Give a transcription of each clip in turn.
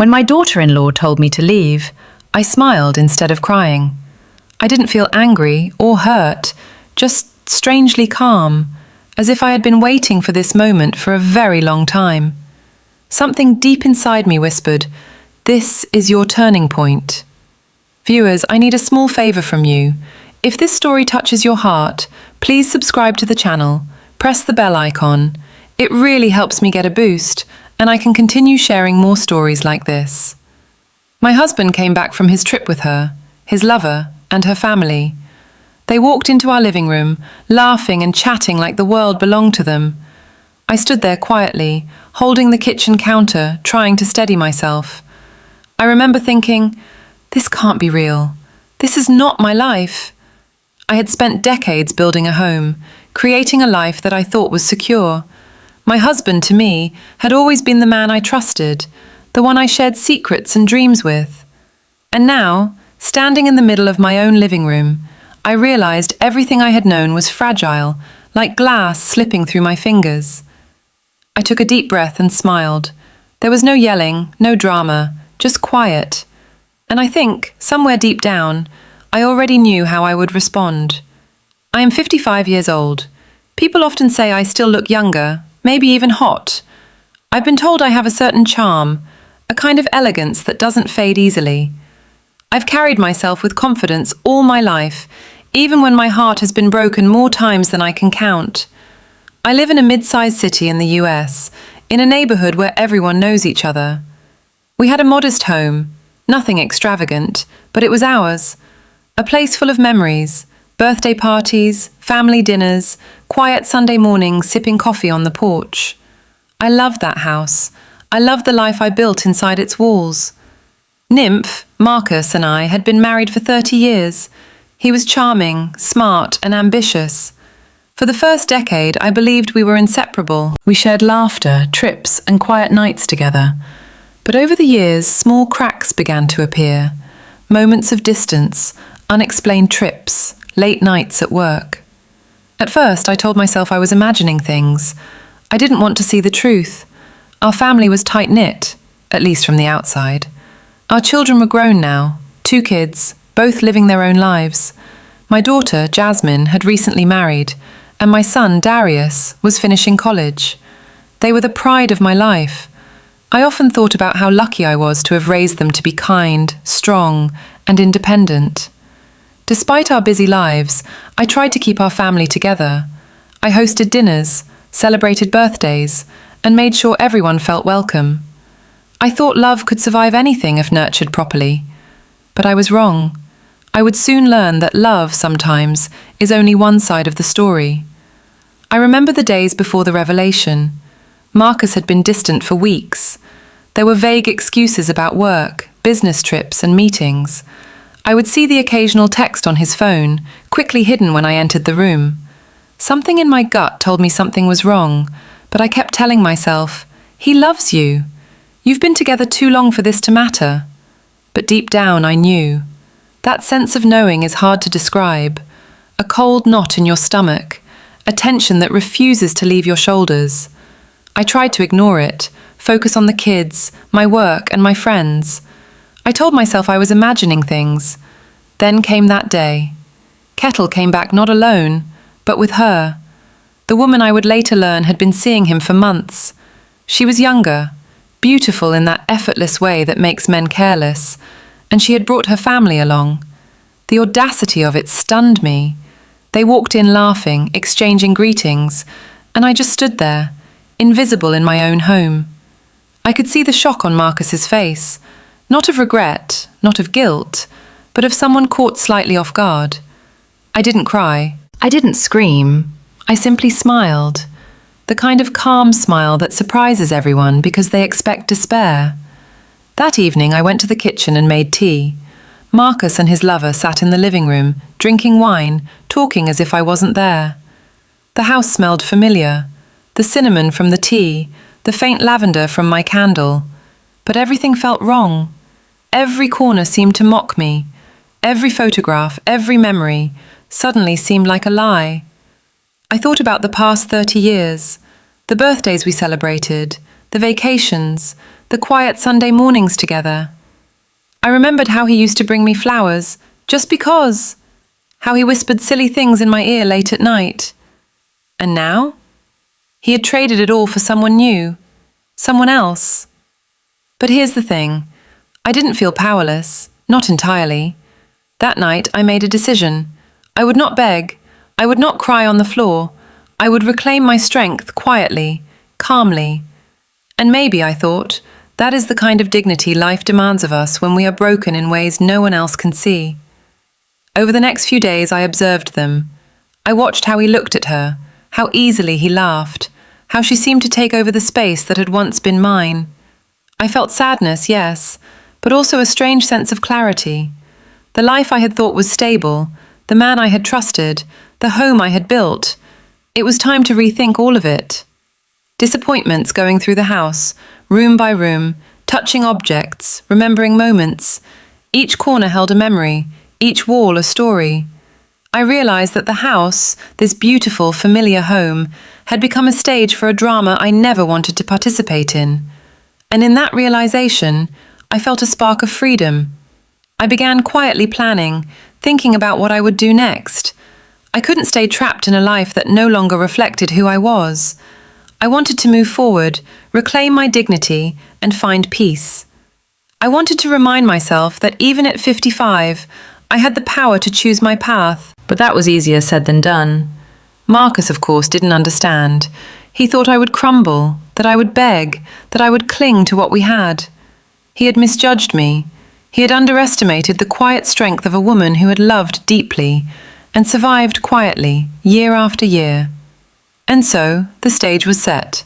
When my daughter-in-law told me to leave, I smiled instead of crying. I didn't feel angry or hurt, just strangely calm, as if I had been waiting for this moment for a very long time. Something deep inside me whispered, "This is your turning point." Viewers, I need a small favor from you. If this story touches your heart, please subscribe to the channel, press the bell icon. It really helps me get a boost, and I can continue sharing more stories like this. My husband came back from his trip with her, his lover, and her family. They walked into our living room, laughing and chatting like the world belonged to them. I stood there quietly, holding the kitchen counter, trying to steady myself. I remember thinking, this can't be real. This is not my life. I had spent decades building a home, creating a life that I thought was secure. My husband, to me, had always been the man I trusted, the one I shared secrets and dreams with. And now, standing in the middle of my own living room, I realized everything I had known was fragile, like glass slipping through my fingers. I took a deep breath and smiled. There was no yelling, no drama, just quiet. And I think, somewhere deep down, I already knew how I would respond. I am 55 years old. People often say I still look younger, maybe even hot. I've been told I have a certain charm, a kind of elegance that doesn't fade easily. I've carried myself with confidence all my life, even when my heart has been broken more times than I can count. I live in a mid-sized city in the US, in a neighborhood where everyone knows each other. We had a modest home, nothing extravagant, but it was ours. A place full of memories, birthday parties, family dinners, quiet Sunday mornings sipping coffee on the porch. I loved that house. I loved the life I built inside its walls. Nymph, Marcus, and I had been married for 30 years. He was charming, smart, and ambitious. For the first decade, I believed we were inseparable. We shared laughter, trips, and quiet nights together. But over the years, small cracks began to appear. Moments of distance, unexplained trips, late nights at work. At first, I told myself I was imagining things. I didn't want to see the truth. Our family was tight-knit, at least from the outside. Our children were grown now, 2 kids, both living their own lives. My daughter, Jasmine, had recently married, and my son, Darius, was finishing college. They were the pride of my life. I often thought about how lucky I was to have raised them to be kind, strong, and independent. Despite our busy lives, I tried to keep our family together. I hosted dinners, celebrated birthdays, and made sure everyone felt welcome. I thought love could survive anything if nurtured properly. But I was wrong. I would soon learn that love, sometimes, is only one side of the story. I remember the days before the revelation. Marcus had been distant for weeks. There were vague excuses about work, business trips, and meetings. I would see the occasional text on his phone, quickly hidden when I entered the room. Something in my gut told me something was wrong, but I kept telling myself, "He loves you. You've been together too long for this to matter." But deep down I knew. That sense of knowing is hard to describe. A cold knot in your stomach, a tension that refuses to leave your shoulders. I tried to ignore it, focus on the kids, my work, and my friends. I told myself I was imagining things. Then came that day. Kettle came back not alone, but with her. The woman I would later learn had been seeing him for months. She was younger, beautiful in that effortless way that makes men careless, and she had brought her family along. The audacity of it stunned me. They walked in laughing, exchanging greetings, and I just stood there, invisible in my own home. I could see the shock on Marcus's face. Not of regret, not of guilt, but of someone caught slightly off guard. I didn't cry. I didn't scream. I simply smiled. The kind of calm smile that surprises everyone because they expect despair. That evening I went to the kitchen and made tea. Marcus and his lover sat in the living room, drinking wine, talking as if I wasn't there. The house smelled familiar. The cinnamon from the tea, the faint lavender from my candle. But everything felt wrong. Every corner seemed to mock me. Every photograph, every memory, suddenly seemed like a lie. I thought about the past 30 years, the birthdays we celebrated, the vacations, the quiet Sunday mornings together. I remembered how he used to bring me flowers, just because, how he whispered silly things in my ear late at night. And now? He had traded it all for someone new, someone else. But here's the thing, I didn't feel powerless, not entirely. That night I made a decision. I would not beg, I would not cry on the floor, I would reclaim my strength quietly, calmly. And maybe, I thought, that is the kind of dignity life demands of us when we are broken in ways no one else can see. Over the next few days I observed them. I watched how he looked at her, how easily he laughed, how she seemed to take over the space that had once been mine. I felt sadness, yes, but also a strange sense of clarity. The life I had thought was stable, the man I had trusted, the home I had built, it was time to rethink all of it. Disappointments going through the house, room by room, touching objects, remembering moments. Each corner held a memory, each wall a story. I realized that the house, this beautiful, familiar home, had become a stage for a drama I never wanted to participate in. And in that realization, I felt a spark of freedom. I began quietly planning, thinking about what I would do next. I couldn't stay trapped in a life that no longer reflected who I was. I wanted to move forward, reclaim my dignity, and find peace. I wanted to remind myself that even at 55, I had the power to choose my path. But that was easier said than done. Marcus, of course, didn't understand. He thought I would crumble, that I would beg, that I would cling to what we had. He had misjudged me. He had underestimated the quiet strength of a woman who had loved deeply and survived quietly, year after year. And so, the stage was set.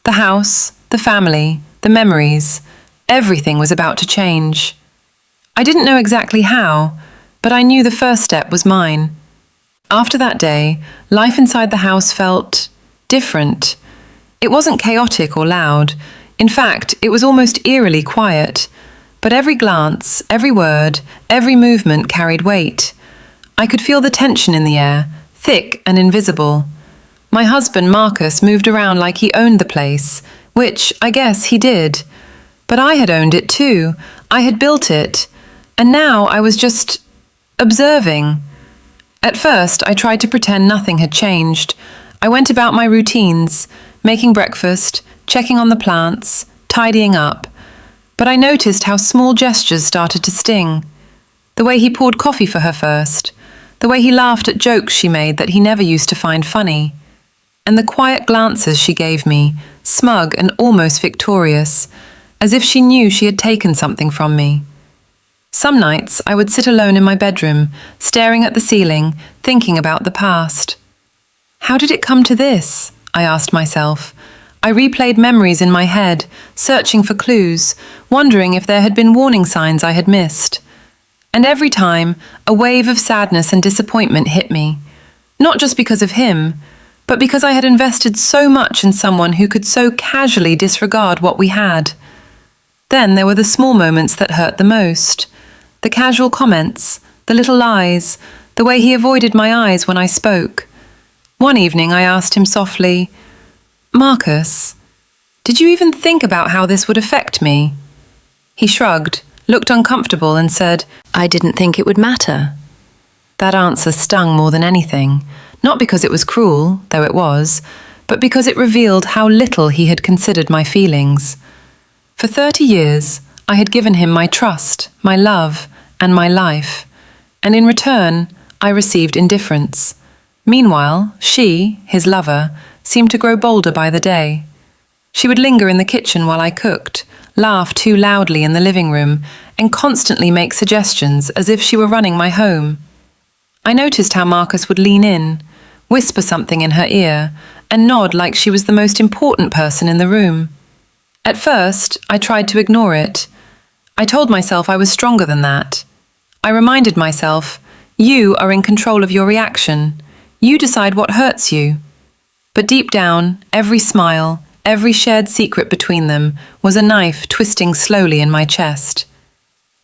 The house, the family, the memories, everything was about to change. I didn't know exactly how, but I knew the first step was mine. After that day, life inside the house felt different. It wasn't chaotic or loud. In fact, it was almost eerily quiet. But every glance, every word, every movement carried weight. I could feel the tension in the air, thick and invisible. My husband, Marcus, moved around like he owned the place, which, I guess, he did. But I had owned it too. I had built it. And now I was just observing. At first, I tried to pretend nothing had changed. I went about my routines, making breakfast, checking on the plants, tidying up. But I noticed how small gestures started to sting. The way he poured coffee for her first, the way he laughed at jokes she made that he never used to find funny, and the quiet glances she gave me, smug and almost victorious, as if she knew she had taken something from me. Some nights I would sit alone in my bedroom, staring at the ceiling, thinking about the past. How did it come to this? I asked myself. I replayed memories in my head, searching for clues, wondering if there had been warning signs I had missed. And every time, a wave of sadness and disappointment hit me. Not just because of him, but because I had invested so much in someone who could so casually disregard what we had. Then there were the small moments that hurt the most. The casual comments, the little lies, the way he avoided my eyes when I spoke. One evening I asked him softly, "Marcus, did you even think about how this would affect me?" He shrugged, looked uncomfortable and said, "I didn't think it would matter." That answer stung more than anything, not because it was cruel, though it was, but because it revealed how little he had considered my feelings. For 30 years, I had given him my trust, my love, and my life, and in return, I received indifference. Meanwhile, she, his lover, seemed to grow bolder by the day. She would linger in the kitchen while I cooked, laugh too loudly in the living room, and constantly make suggestions as if she were running my home. I noticed how Marcus would lean in, whisper something in her ear, and nod like she was the most important person in the room. At first, I tried to ignore it. I told myself I was stronger than that. I reminded myself, you are in control of your reaction. You decide what hurts you. But deep down, every smile, every shared secret between them was a knife twisting slowly in my chest.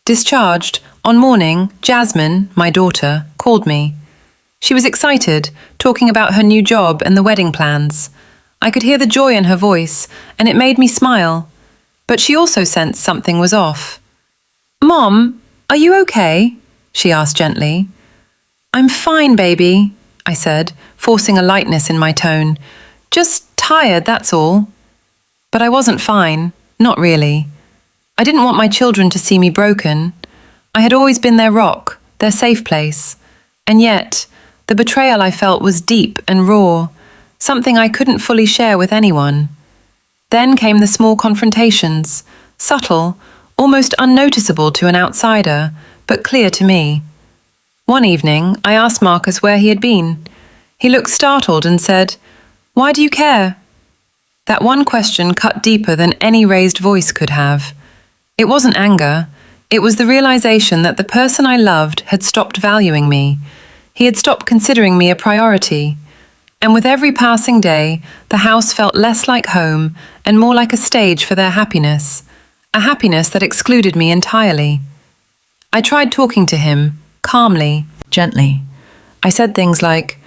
Discharged, on morning, Jasmine, my daughter, called me. She was excited, talking about her new job and the wedding plans. I could hear the joy in her voice, and it made me smile. but she also sensed something was off. "Mom, are you okay?" she asked gently. "I'm fine, baby," I said, forcing a lightness in my tone. "Just tired, that's all." But I wasn't fine, not really. I didn't want my children to see me broken. I had always been their rock, their safe place. And yet, the betrayal I felt was deep and raw, something I couldn't fully share with anyone. Then came the small confrontations, subtle, almost unnoticeable to an outsider, but clear to me. One evening, I asked Marcus where he had been. He looked startled and said, "Why do you care?" That one question cut deeper than any raised voice could have. It wasn't anger. It was the realization that the person I loved had stopped valuing me. He had stopped considering me a priority. And with every passing day, the house felt less like home and more like a stage for their happiness, a happiness that excluded me entirely. I tried talking to him, calmly, gently. I said things like,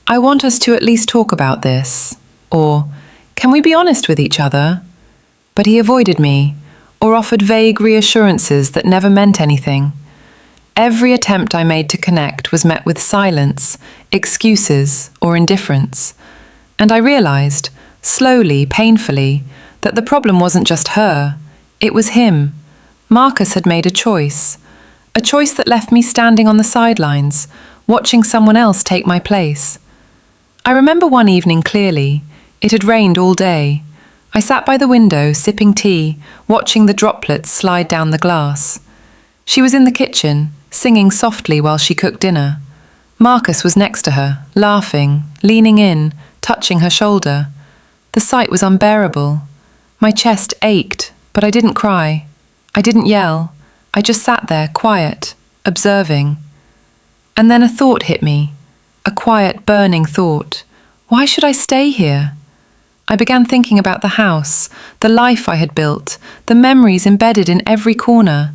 "I want us to at least talk about this," or "Can we be honest with each other?" But he avoided me, or offered vague reassurances that never meant anything. Every attempt I made to connect was met with silence, excuses, or indifference. And I realized, slowly, painfully, that the problem wasn't just her. It was him. Marcus had made a choice that left me standing on the sidelines, watching someone else take my place. I remember one evening clearly. It had rained all day. I sat by the window, sipping tea, watching the droplets slide down the glass. She was in the kitchen, singing softly while she cooked dinner. Marcus was next to her, laughing, leaning in, touching her shoulder. The sight was unbearable. My chest ached, but I didn't cry. I didn't yell. I just sat there, quiet, observing. And then a thought hit me, a quiet, burning thought. Why should I stay here? I began thinking about the house, the life I had built, the memories embedded in every corner.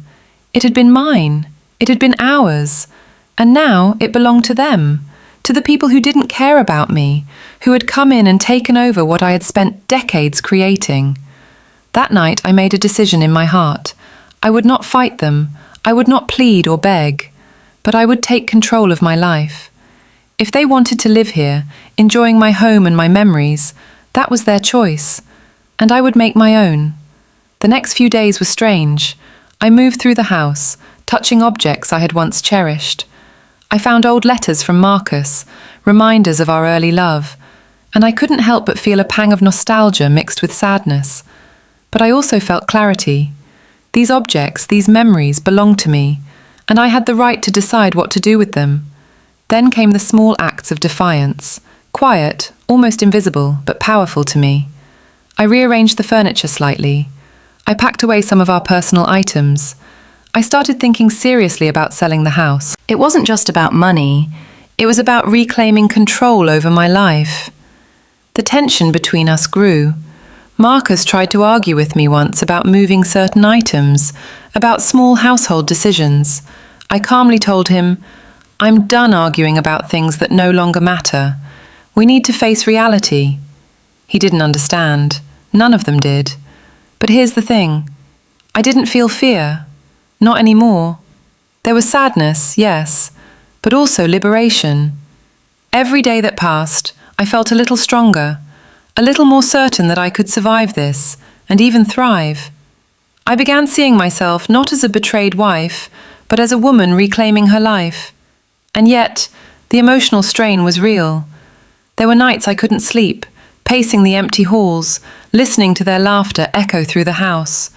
It had been mine. It had been ours. And now it belonged to them, to the people who didn't care about me, who had come in and taken over what I had spent decades creating. That night I made a decision in my heart. I would not fight them. I would not plead or beg. But I would take control of my life. If they wanted to live here, enjoying my home and my memories, that was their choice, and I would make my own. The next few days were strange. I moved through the house, touching objects I had once cherished. I found old letters from Marcus, reminders of our early love, and I couldn't help but feel a pang of nostalgia mixed with sadness. But I also felt clarity. These objects, these memories belonged to me, and I had the right to decide what to do with them. Then came the small acts of defiance, quiet, almost invisible, but powerful to me. I rearranged the furniture slightly. I packed away some of our personal items. I started thinking seriously about selling the house. It wasn't just about money. It was about reclaiming control over my life. The tension between us grew. Marcus tried to argue with me once about moving certain items, about small household decisions. I calmly told him, "I'm done arguing about things that no longer matter. We need to face reality." He didn't understand. None of them did. But here's the thing. I didn't feel fear. Not anymore. There was sadness, yes, but also liberation. Every day that passed, I felt a little stronger, a little more certain that I could survive this, and even thrive. I began seeing myself not as a betrayed wife, but as a woman reclaiming her life. And yet, the emotional strain was real. There were nights I couldn't sleep, pacing the empty halls, listening to their laughter echo through the house.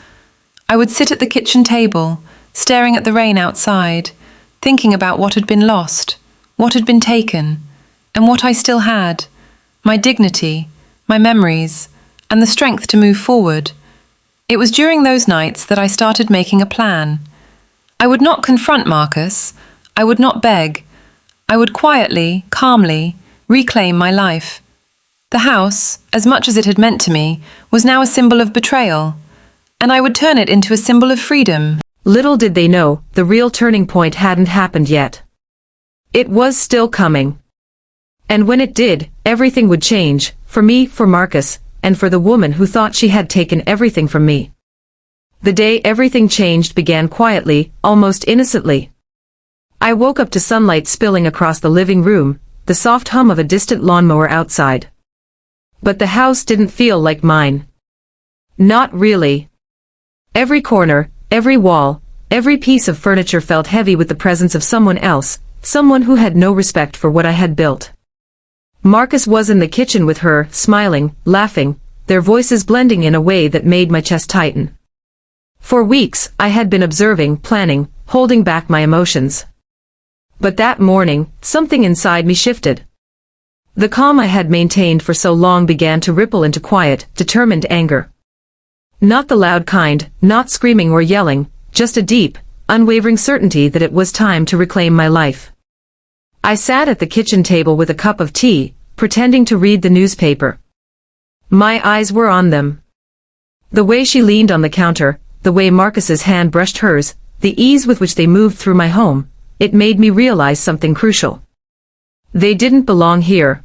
I would sit at the kitchen table, staring at the rain outside, thinking about what had been lost, what had been taken, and what I still had, my dignity, my memories, and the strength to move forward. It was during those nights that I started making a plan. I would not confront Marcus. I would not beg. I would quietly, calmly, reclaim my life. The house, as much as it had meant to me, was now a symbol of betrayal, and I would turn it into a symbol of freedom. Little did they know, the real turning point hadn't happened yet. It was still coming. And when it did, everything would change, for me, for Marcus, and for the woman who thought she had taken everything from me. The day everything changed began quietly, almost innocently. I woke up to sunlight spilling across the living room, the soft hum of a distant lawnmower outside. But the house didn't feel like mine. Not really. Every corner, every wall, every piece of furniture felt heavy with the presence of someone else, someone who had no respect for what I had built. Marcus was in the kitchen with her, smiling, laughing, their voices blending in a way that made my chest tighten. For weeks, I had been observing, planning, holding back my emotions. But that morning, something inside me shifted. The calm I had maintained for so long began to ripple into quiet, determined anger. Not the loud kind, not screaming or yelling, just a deep, unwavering certainty that it was time to reclaim my life. I sat at the kitchen table with a cup of tea, pretending to read the newspaper. My eyes were on them. The way she leaned on the counter, the way Marcus's hand brushed hers, the ease with which they moved through my home, it made me realize something crucial. They didn't belong here.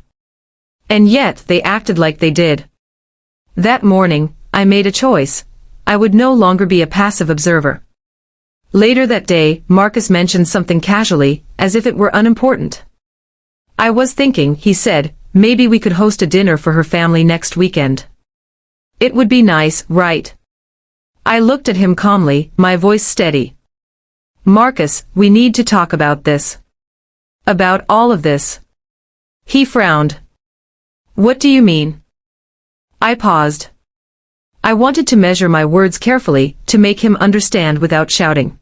And yet they acted like they did. That morning, I made a choice. I would no longer be a passive observer. Later that day, Marcus mentioned something casually, as if it were unimportant. I was thinking, he said, maybe we could host a dinner for her family next weekend. It would be nice, right? I looked at him calmly, my voice steady. Marcus, we need to talk about this. About all of this. He frowned. What do you mean? I paused. I wanted to measure my words carefully, to make him understand without shouting.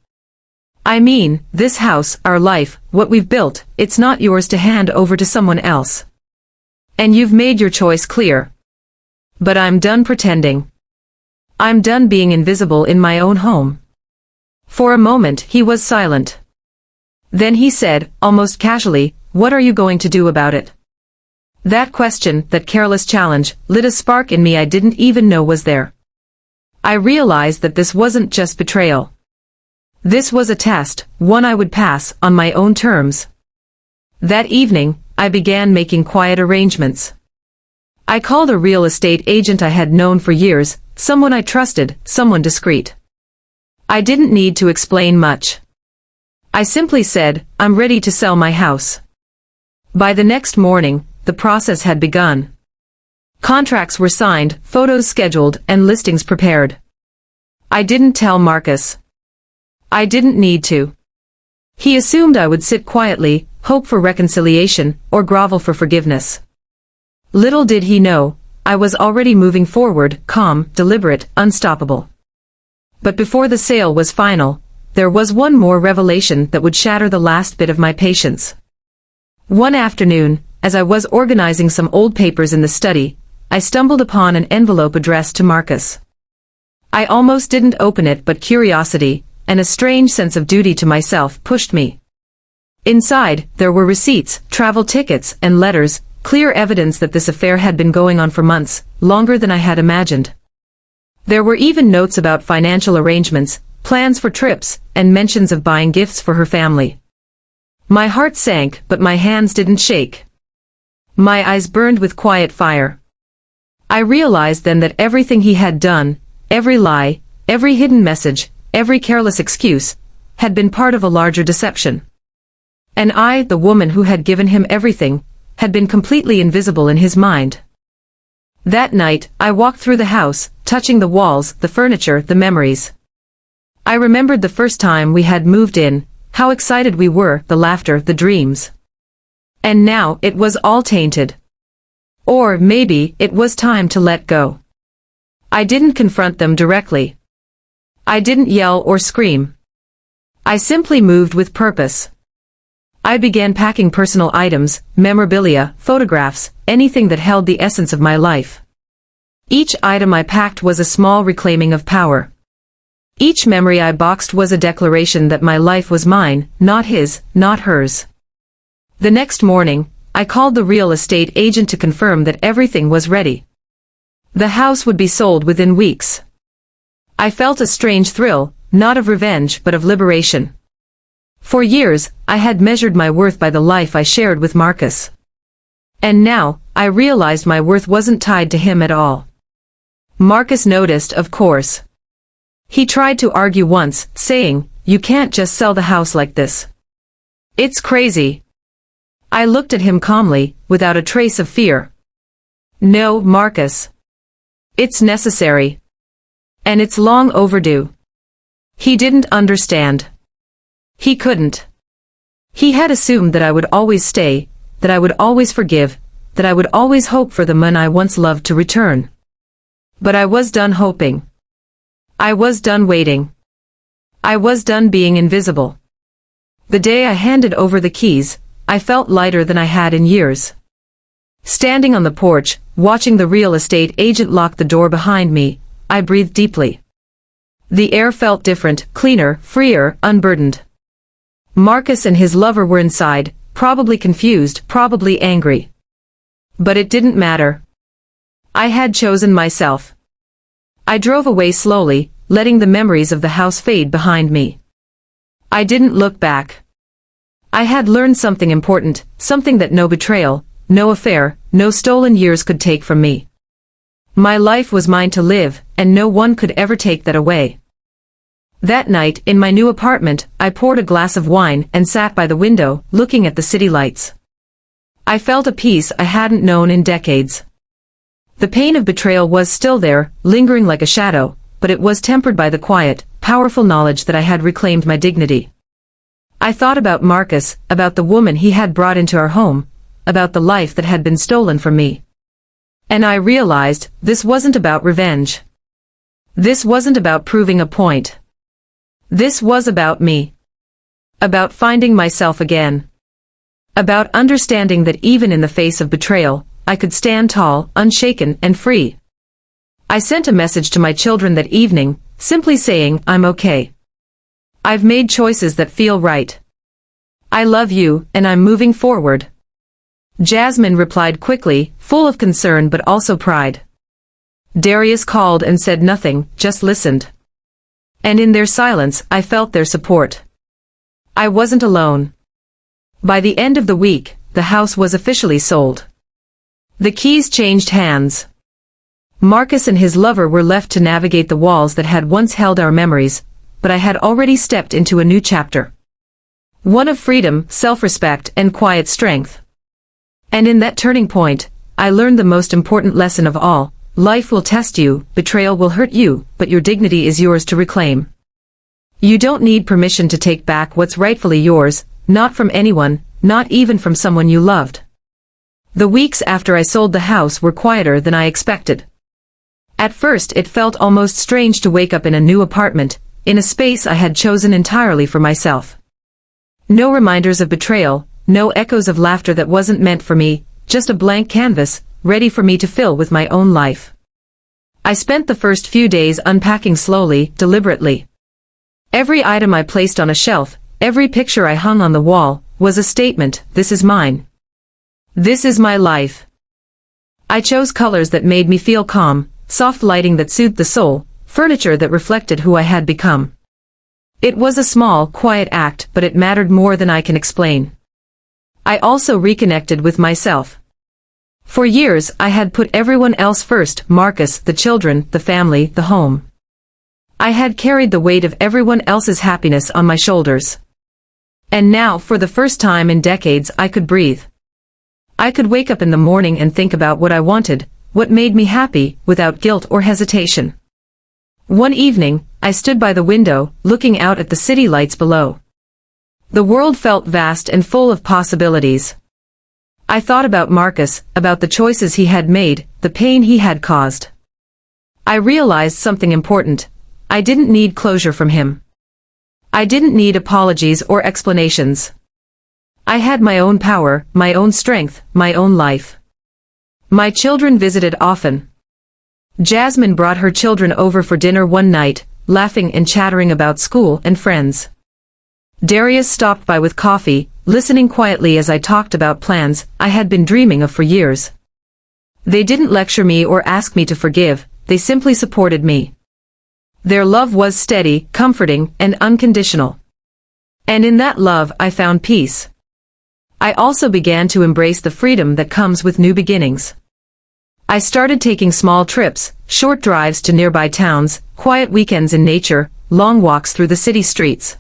I mean, this house, our life, what we've built, it's not yours to hand over to someone else. And you've made your choice clear. But I'm done pretending. I'm done being invisible in my own home. For a moment he was silent. Then he said, almost casually, what are you going to do about it? That question, that careless challenge, lit a spark in me I didn't even know was there. I realized that this wasn't just betrayal. This was a test, one I would pass, on my own terms. That evening, I began making quiet arrangements. I called a real estate agent I had known for years, someone I trusted, someone discreet. I didn't need to explain much. I simply said, I'm ready to sell my house. By the next morning, the process had begun. Contracts were signed, photos scheduled, and listings prepared. I didn't tell Marcus. I didn't need to. He assumed I would sit quietly, hope for reconciliation, or grovel for forgiveness. Little did he know, I was already moving forward, calm, deliberate, unstoppable. But before the sale was final, there was one more revelation that would shatter the last bit of my patience. One afternoon, as I was organizing some old papers in the study, I stumbled upon an envelope addressed to Marcus. I almost didn't open it, but curiosity, and a strange sense of duty to myself, pushed me. Inside, there were receipts, travel tickets, and letters, clear evidence that this affair had been going on for months, longer than I had imagined. There were even notes about financial arrangements, plans for trips, and mentions of buying gifts for her family. My heart sank, but my hands didn't shake. My eyes burned with quiet fire. I realized then that everything he had done, every lie, every hidden message, every careless excuse, had been part of a larger deception. And I, the woman who had given him everything, had been completely invisible in his mind. That night, I walked through the house, touching the walls, the furniture, the memories. I remembered the first time we had moved in, how excited we were, the laughter, the dreams. And now, it was all tainted. Or, maybe, it was time to let go. I didn't confront them directly. I didn't yell or scream. I simply moved with purpose. I began packing personal items, memorabilia, photographs, anything that held the essence of my life. Each item I packed was a small reclaiming of power. Each memory I boxed was a declaration that my life was mine, not his, not hers. The next morning, I called the real estate agent to confirm that everything was ready. The house would be sold within weeks. I felt a strange thrill, not of revenge but of liberation. For years, I had measured my worth by the life I shared with Marcus. And now, I realized my worth wasn't tied to him at all. Marcus noticed, of course. He tried to argue once, saying, "You can't just sell the house like this. It's crazy." I looked at him calmly, without a trace of fear. "No, Marcus. It's necessary. And it's long overdue." He didn't understand. He couldn't. He had assumed that I would always stay, that I would always forgive, that I would always hope for the man I once loved to return. But I was done hoping. I was done waiting. I was done being invisible. The day I handed over the keys, I felt lighter than I had in years. Standing on the porch, watching the real estate agent lock the door behind me, I breathed deeply. The air felt different, cleaner, freer, unburdened. Marcus and his lover were inside, probably confused, probably angry. But it didn't matter. I had chosen myself. I drove away slowly, letting the memories of the house fade behind me. I didn't look back. I had learned something important, something that no betrayal, no affair, no stolen years could take from me. My life was mine to live, and no one could ever take that away. That night, in my new apartment, I poured a glass of wine and sat by the window, looking at the city lights. I felt a peace I hadn't known in decades. The pain of betrayal was still there, lingering like a shadow, but it was tempered by the quiet, powerful knowledge that I had reclaimed my dignity. I thought about Marcus, about the woman he had brought into our home, about the life that had been stolen from me. And I realized, this wasn't about revenge. This wasn't about proving a point. This was about me. About finding myself again. About understanding that even in the face of betrayal, I could stand tall, unshaken, and free. I sent a message to my children that evening, simply saying, "I'm okay. I've made choices that feel right. I love you, and I'm moving forward." Jasmine replied quickly, full of concern but also pride. Darius called and said nothing, just listened. And in their silence, I felt their support. I wasn't alone. By the end of the week, the house was officially sold. The keys changed hands. Marcus and his lover were left to navigate the walls that had once held our memories, but I had already stepped into a new chapter. One of freedom, self-respect, and quiet strength. And in that turning point, I learned the most important lesson of all: life will test you, betrayal will hurt you, but your dignity is yours to reclaim. You don't need permission to take back what's rightfully yours, not from anyone, not even from someone you loved. The weeks after I sold the house were quieter than I expected. At first it felt almost strange to wake up in a new apartment, in a space I had chosen entirely for myself. No reminders of betrayal, no echoes of laughter that wasn't meant for me, just a blank canvas, ready for me to fill with my own life. I spent the first few days unpacking slowly, deliberately. Every item I placed on a shelf, every picture I hung on the wall, was a statement: this is mine. This is my life. I chose colors that made me feel calm, soft lighting that soothed the soul, furniture that reflected who I had become. It was a small, quiet act, but it mattered more than I can explain. I also reconnected with myself. For years, I had put everyone else first: Marcus, the children, the family, the home. I had carried the weight of everyone else's happiness on my shoulders. And now, for the first time in decades, I could breathe. I could wake up in the morning and think about what I wanted, what made me happy, without guilt or hesitation. One evening, I stood by the window, looking out at the city lights below. The world felt vast and full of possibilities. I thought about Marcus, about the choices he had made, the pain he had caused. I realized something important. I didn't need closure from him. I didn't need apologies or explanations. I had my own power, my own strength, my own life. My children visited often. Jasmine brought her children over for dinner one night, laughing and chattering about school and friends. Darius stopped by with coffee, listening quietly as I talked about plans I had been dreaming of for years. They didn't lecture me or ask me to forgive, they simply supported me. Their love was steady, comforting, and unconditional. And in that love I found peace. I also began to embrace the freedom that comes with new beginnings. I started taking small trips, short drives to nearby towns, quiet weekends in nature, long walks through the city streets.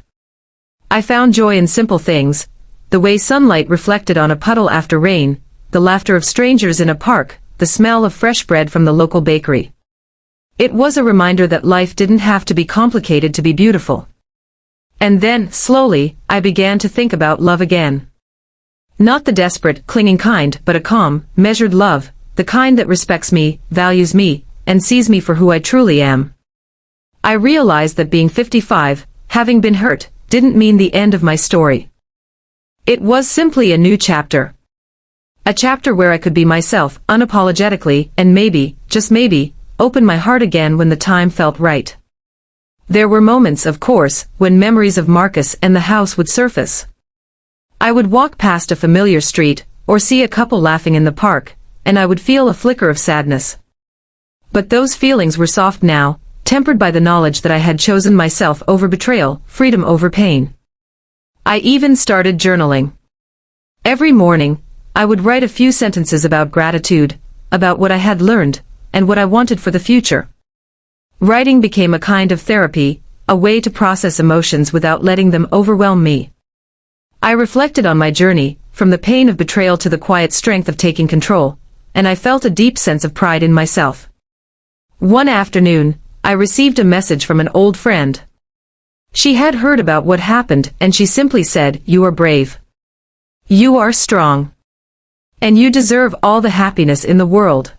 I found joy in simple things, the way sunlight reflected on a puddle after rain, the laughter of strangers in a park, the smell of fresh bread from the local bakery. It was a reminder that life didn't have to be complicated to be beautiful. And then, slowly, I began to think about love again. Not the desperate, clinging kind, but a calm, measured love, the kind that respects me, values me, and sees me for who I truly am. I realized that being 55, having been hurt, didn't mean the end of my story. It was simply a new chapter. A chapter where I could be myself, unapologetically, and maybe, just maybe, open my heart again when the time felt right. There were moments, of course, when memories of Marcus and the house would surface. I would walk past a familiar street, or see a couple laughing in the park, and I would feel a flicker of sadness. But those feelings were soft now, tempered by the knowledge that I had chosen myself over betrayal, freedom over pain. I even started journaling. Every morning, I would write a few sentences about gratitude, about what I had learned, and what I wanted for the future. Writing became a kind of therapy, a way to process emotions without letting them overwhelm me. I reflected on my journey, from the pain of betrayal to the quiet strength of taking control, and I felt a deep sense of pride in myself. One afternoon, I received a message from an old friend. She had heard about what happened, and she simply said, "You are brave. You are strong. And you deserve all the happiness in the world."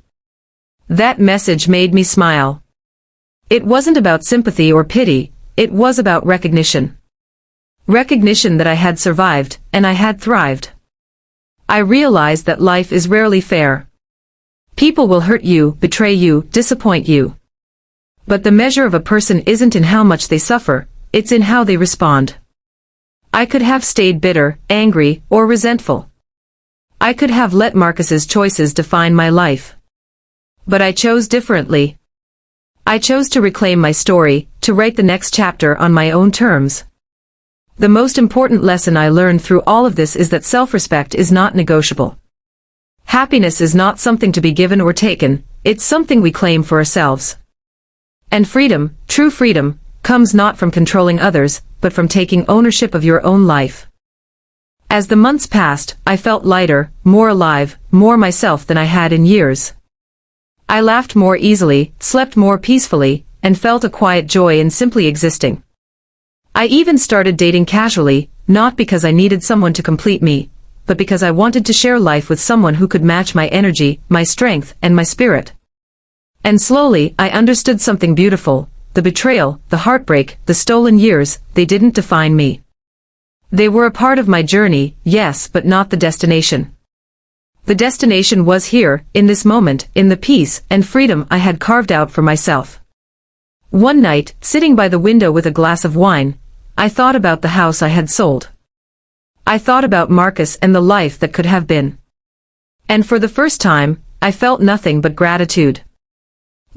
That message made me smile. It wasn't about sympathy or pity, it was about recognition. Recognition that I had survived, and I had thrived. I realized that life is rarely fair. People will hurt you, betray you, disappoint you. But the measure of a person isn't in how much they suffer, it's in how they respond. I could have stayed bitter, angry, or resentful. I could have let Marcus's choices define my life. But I chose differently. I chose to reclaim my story, to write the next chapter on my own terms. The most important lesson I learned through all of this is that self-respect is not negotiable. Happiness is not something to be given or taken, it's something we claim for ourselves. And freedom, true freedom, comes not from controlling others, but from taking ownership of your own life. As the months passed, I felt lighter, more alive, more myself than I had in years. I laughed more easily, slept more peacefully, and felt a quiet joy in simply existing. I even started dating casually, not because I needed someone to complete me, but because I wanted to share life with someone who could match my energy, my strength, and my spirit. And slowly, I understood something beautiful: the betrayal, the heartbreak, the stolen years, they didn't define me. They were a part of my journey, yes, but not the destination. The destination was here, in this moment, in the peace and freedom I had carved out for myself. One night, sitting by the window with a glass of wine, I thought about the house I had sold. I thought about Marcus and the life that could have been. And for the first time, I felt nothing but gratitude.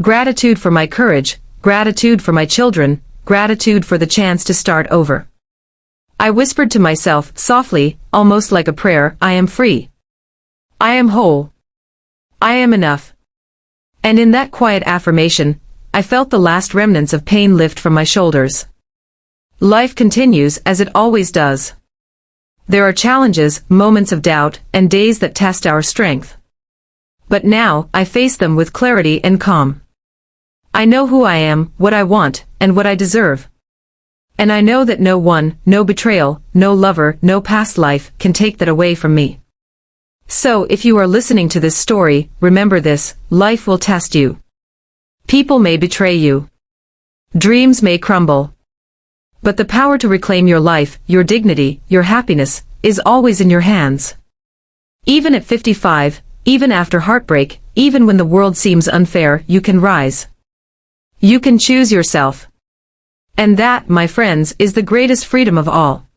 Gratitude for my courage, gratitude for my children, gratitude for the chance to start over. I whispered to myself, softly, almost like a prayer, I am free. I am whole. I am enough. And in that quiet affirmation, I felt the last remnants of pain lift from my shoulders. Life continues as it always does. There are challenges, moments of doubt, and days that test our strength. But now, I face them with clarity and calm. I know who I am, what I want, and what I deserve. And I know that no one, no betrayal, no lover, no past life, can take that away from me. So, if you are listening to this story, remember this: life will test you. People may betray you. Dreams may crumble. But the power to reclaim your life, your dignity, your happiness, is always in your hands. Even at 55, even after heartbreak, even when the world seems unfair, you can rise. You can choose yourself. And that, my friends, is the greatest freedom of all.